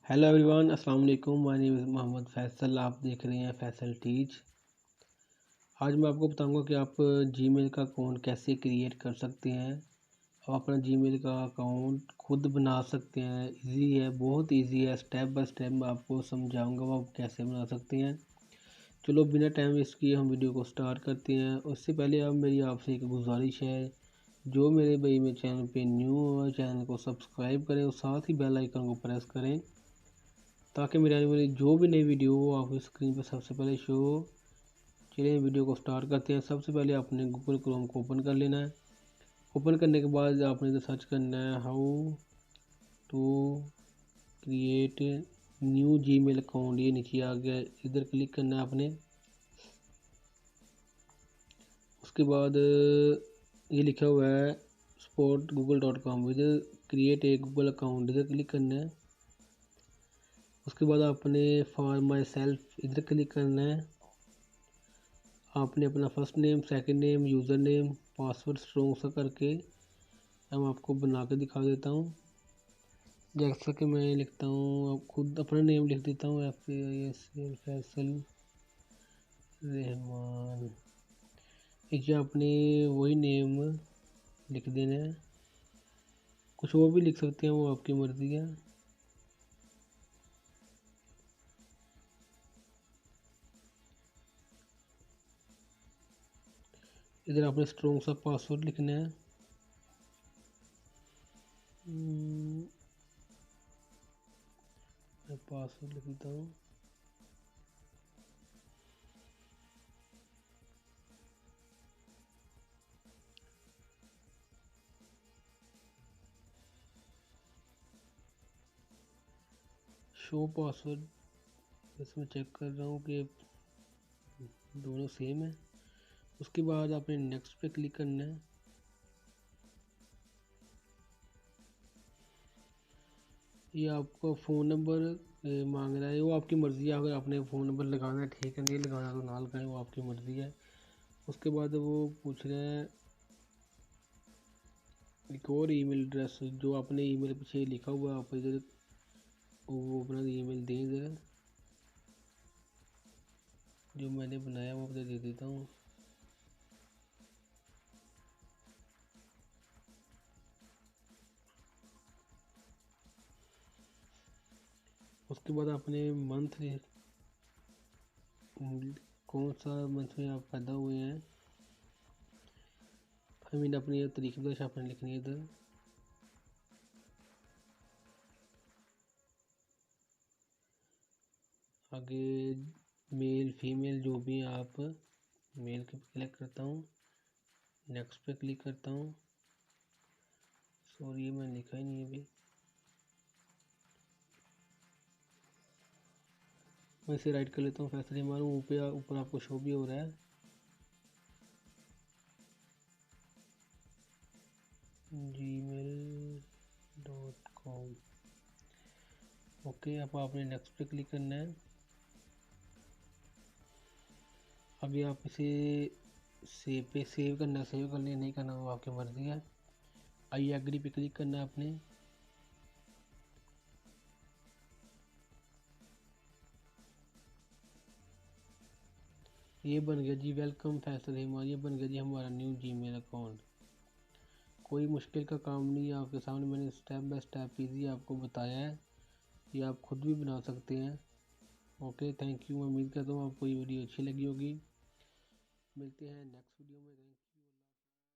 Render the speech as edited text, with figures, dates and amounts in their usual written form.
Hello everyone, अस्सलाम वालेकुम। My name is Mohammad Faisal. आप देख रहे हैं फैसल टीच। आज मैं आपको बताऊंगा कि आप जीमेल का अकाउंट कैसे क्रिएट कर सकते हैं। आप अपना जीमेल का अकाउंट खुद बना सकते हैं। इजी है, बहुत इजी है। स्टेप बाय स्टेप मैं आपको समझाऊंगा वो आप कैसे बना सकते हैं। चलो बिना टाइम वेस्ट किए हम वीडियो को स्टार्ट करते हैं। उससे पहले अब मेरी आपसे एक गुजारिश है, जो मेरे भाई मेरे चैनल पे न्यू हो चैनल को सब्सक्राइब करें और साथ ही बेल आइकन को प्रेस करें ताकि मेरे आने वाली जो भी नई वीडियो हो आपकी स्क्रीन पर सबसे पहले शो हो। चलिए वीडियो को स्टार्ट करते हैं। सबसे पहले आपने गूगल क्रोम को ओपन कर लेना है। ओपन करने के बाद आपने इधर सर्च करना है how to create new Gmail account. ये नीचे आ गया, इधर क्लिक करना है आपने। उसके बाद ये लिखा हुआ है support google.com, इधर क्रिएट ए गूगल अकाउंट, इधर क्लिक करना है। उसके बाद आपने फॉर माई सेल्फ इधर क्लिक करना है। आपने अपना first name, second name, user name, password strong सा करके मैं आपको बना के दिखा देता हूँ। जैसा कि मैं लिखता हूँ, आप खुद अपना नेम लिख देता हूँ, फैसल रहमान। ये आपने वही नेम लिख देना है। कुछ वो भी लिख सकते हैं, वो आपकी मर्ज़ी है। इधर आपने स्ट्रॉन्ग सा पासवर्ड लिखना है। मैं पासवर्ड लिख देता हूँ। शो पासवर्ड इसमें चेक कर रहा हूँ कि दोनों सेम है। उसके बाद आपने नेक्स्ट पे क्लिक करना है। ये आपका फ़ोन नंबर मांग रहा है, वो आपकी मर्ज़ी है। अगर आपने फ़ोन नंबर लगाना है ठीक है, नहीं लगाना तो ना लगाएं, वो आपकी मर्ज़ी है। उसके बाद वो पूछ रहा है एक और ईमेल एड्रेस, जो आपने ईमेल पीछे लिखा हुआ है आप इधर वो अपना ईमेल दें इधर। जो मैंने बनाया वो दे देता हूँ। उसके बाद आपने मंथ कौन सा मंथ में आप पैदा हुए हैं, आई मीन अपनी तरीके बता आपने लिखनी है इधर। आगे मेल फीमेल जो भी हैं आप, मेल पे क्लिक करता हूँ, नेक्स्ट पे क्लिक करता हूँ। सॉरी मैं लिखा ही नहीं अभी, मैं इसे राइट कर लेता हूँ। फैसले मारूँ ऊपर आपको शो भी हो रहा है gmail.com। ओके, अब आपने नेक्स्ट पे क्लिक करना है। अभी आप इसे सेव पे सेव करना, सेव करने नहीं करना वो आपकी मर्ज़ी है। आई एग्री पे क्लिक करना है आपने। ये बन गया जी, वेलकम फैसल रहमान। ये बन गया जी हमारा न्यू जीमेल अकाउंट। कोई मुश्किल का काम नहीं है, आपके सामने मैंने स्टेप बाय स्टेप इजी आपको बताया है। ये आप खुद भी बना सकते हैं। Okay, thank you. मैं उम्मीद करता हूँ आपको ये वीडियो अच्छी लगी होगी। मिलते हैं नेक्स्ट वीडियो में। Thank you.